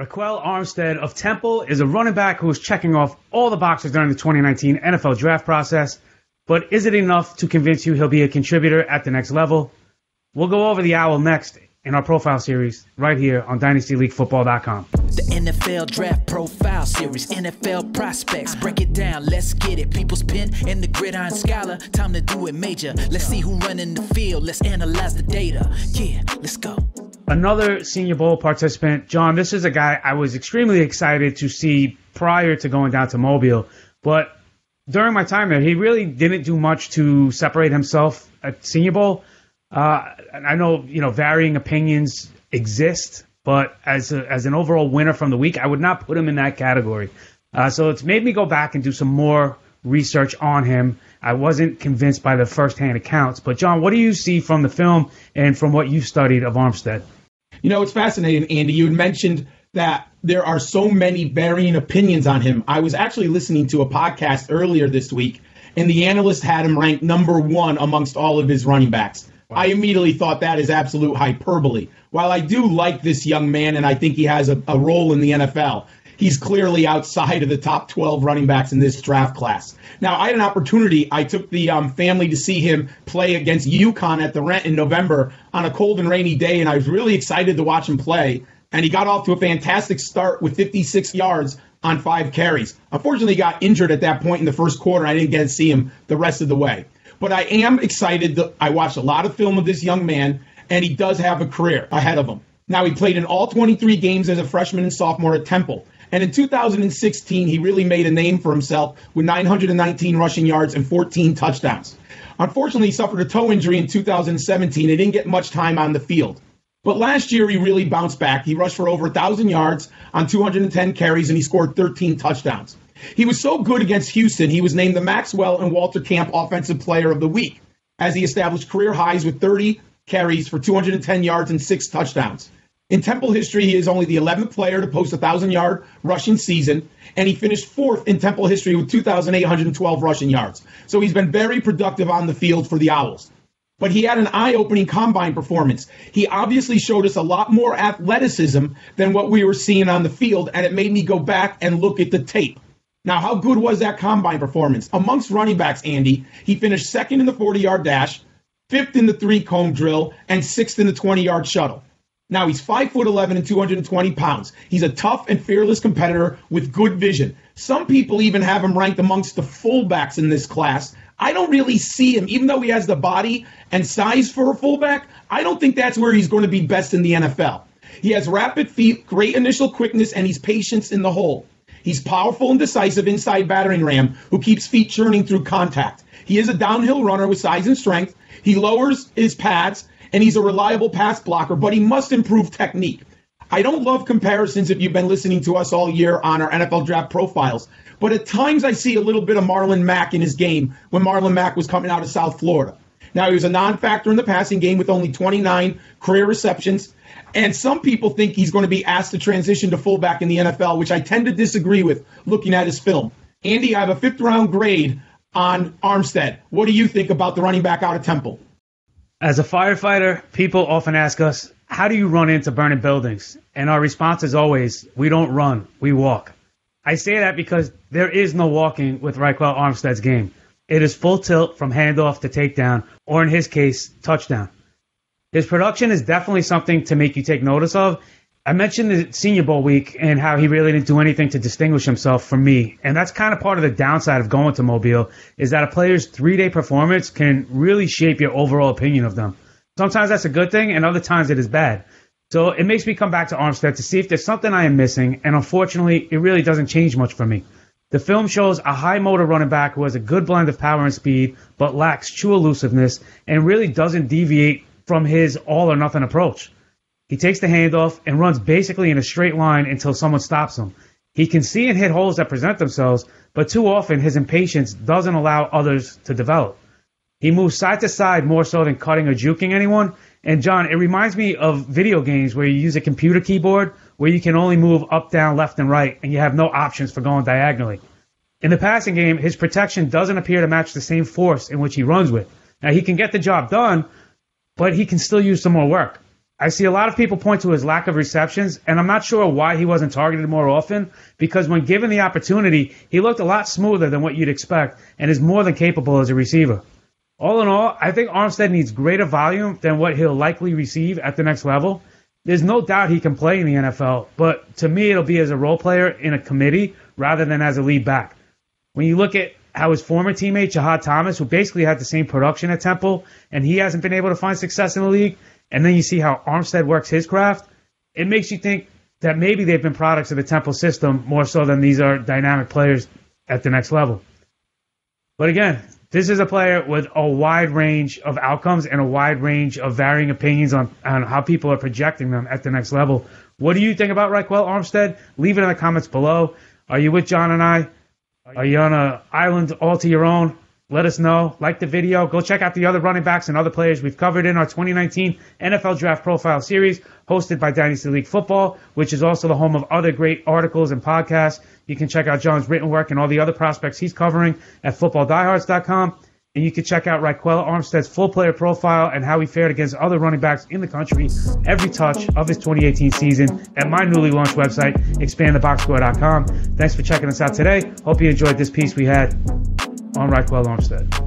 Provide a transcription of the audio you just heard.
Ryquell Armstead of Temple is a running back who is checking off all the boxes during the 2019 NFL draft process. But is it enough to convince you he'll be a contributor at the next level? We'll go over the owl next in our profile series right here on DynastyLeagueFootball.com. The NFL Draft Profile Series, NFL Prospects, break it down, let's get it. People's pen and the gridiron scholar, time to do it major. Let's see who running the field, let's analyze the data. Yeah, let's go. Another Senior Bowl participant, John, this is a guy I was extremely excited to see prior to going down to Mobile, but during my time there, he really didn't do much to separate himself at Senior Bowl. I know, varying opinions exist, but as an overall winner from the week, I would not put him in that category. So it's made me go back and do some more research on him. I wasn't convinced by the first-hand accounts. But, John, what do you see from the film and from what you've studied of Armstead? It's fascinating, Andy. You had mentioned that there are so many varying opinions on him. I was actually listening to a podcast earlier this week, and the analyst had him ranked number 1 amongst all of his running backs. Wow. I immediately thought that is absolute hyperbole. While I do like this young man, and I think he has a role in the NFL, he's clearly outside of the top 12 running backs in this draft class. Now, I had an opportunity. I took the family to see him play against UConn at the Rent in November on a cold and rainy day, and I was really excited to watch him play. And he got off to a fantastic start with 56 yards on 5 carries. Unfortunately, he got injured at that point in the first quarter. I didn't get to see him the rest of the way. But I am excited. I watched a lot of film of this young man, and he does have a career ahead of him. Now, he played in all 23 games as a freshman and sophomore at Temple. And in 2016, he really made a name for himself with 919 rushing yards and 14 touchdowns. Unfortunately, he suffered a toe injury in 2017 and didn't get much time on the field. But last year, he really bounced back. He rushed for over 1,000 yards on 210 carries, and he scored 13 touchdowns. He was so good against Houston, he was named the Maxwell and Walter Camp Offensive Player of the Week, as he established career highs with 30 carries for 210 yards and 6 touchdowns. In Temple history, he is only the 11th player to post a 1,000-yard rushing season, and he finished 4th in Temple history with 2,812 rushing yards. So he's been very productive on the field for the Owls. But he had an eye-opening combine performance. He obviously showed us a lot more athleticism than what we were seeing on the field, and it made me go back and look at the tape. Now, how good was that combine performance? Amongst running backs, Andy, he finished 2nd in the 40-yard dash, 5th in the 3-cone drill, and 6th in the 20-yard shuttle. Now, he's 5'11" and 220 pounds. He's a tough and fearless competitor with good vision. Some people even have him ranked amongst the fullbacks in this class. I don't really see him, even though he has the body and size for a fullback, I don't think that's where he's going to be best in the NFL. He has rapid feet, great initial quickness, and he's patient in the hole. He's powerful and decisive inside battering ram who keeps feet churning through contact. He is a downhill runner with size and strength. He lowers his pads, and he's a reliable pass blocker, but he must improve technique. I don't love comparisons if you've been listening to us all year on our NFL draft profiles, but at times I see a little bit of Marlon Mack in his game when Marlon Mack was coming out of South Florida. Now, he was a non-factor in the passing game with only 29 career receptions, and some people think he's going to be asked to transition to fullback in the NFL, which I tend to disagree with looking at his film. Andy, I have a 5th-round grade on Armstead. What do you think about the running back out of Temple? As a firefighter, people often ask us, how do you run into burning buildings? And our response is always, we don't run, we walk. I say that because there is no walking with Ryquell Armstead's game. It is full tilt from handoff to takedown, or in his case, touchdown. His production is definitely something to make you take notice of. I mentioned the Senior Bowl week and how he really didn't do anything to distinguish himself from me. And that's kind of part of the downside of going to Mobile, is that a player's 3-day performance can really shape your overall opinion of them. Sometimes that's a good thing, and other times it is bad. So it makes me come back to Armstead to see if there's something I am missing, and unfortunately, it really doesn't change much for me. The film shows a high-motor running back who has a good blend of power and speed, but lacks true elusiveness, and really doesn't deviate from his all-or-nothing approach. He takes the handoff and runs basically in a straight line until someone stops him. He can see and hit holes that present themselves, but too often his impatience doesn't allow others to develop. He moves side to side more so than cutting or juking anyone. And John, it reminds me of video games where you use a computer keyboard where you can only move up, down, left, and right, and you have no options for going diagonally. In the passing game, his protection doesn't appear to match the same force in which he runs with. Now, he can get the job done, but he can still use some more work. I see a lot of people point to his lack of receptions, and I'm not sure why he wasn't targeted more often, because when given the opportunity, he looked a lot smoother than what you'd expect and is more than capable as a receiver. All in all, I think Armstead needs greater volume than what he'll likely receive at the next level. There's no doubt he can play in the NFL, but to me it'll be as a role player in a committee rather than as a lead back. When you look at how his former teammate, Jahad Thomas, who basically had the same production at Temple, and he hasn't been able to find success in the league, and then you see how Armstead works his craft, it makes you think that maybe they've been products of the Temple system more so than these are dynamic players at the next level. But again, this is a player with a wide range of outcomes and a wide range of varying opinions on how people are projecting them at the next level. What do you think about Ryquell Armstead? Leave it in the comments below. Are you with John and I? Are you on an island all to your own? Let us know. Like the video. Go check out the other running backs and other players we've covered in our 2019 NFL Draft Profile Series hosted by Dynasty League Football, which is also the home of other great articles and podcasts. You can check out John's written work and all the other prospects he's covering at footballdiehards.com. And you can check out Ryquell Armstead's full player profile and how he fared against other running backs in the country every touch of his 2018 season at my newly launched website, expandtheboxscore.com. Thanks for checking us out today. Hope you enjoyed this piece we had on Ryquell Armstead.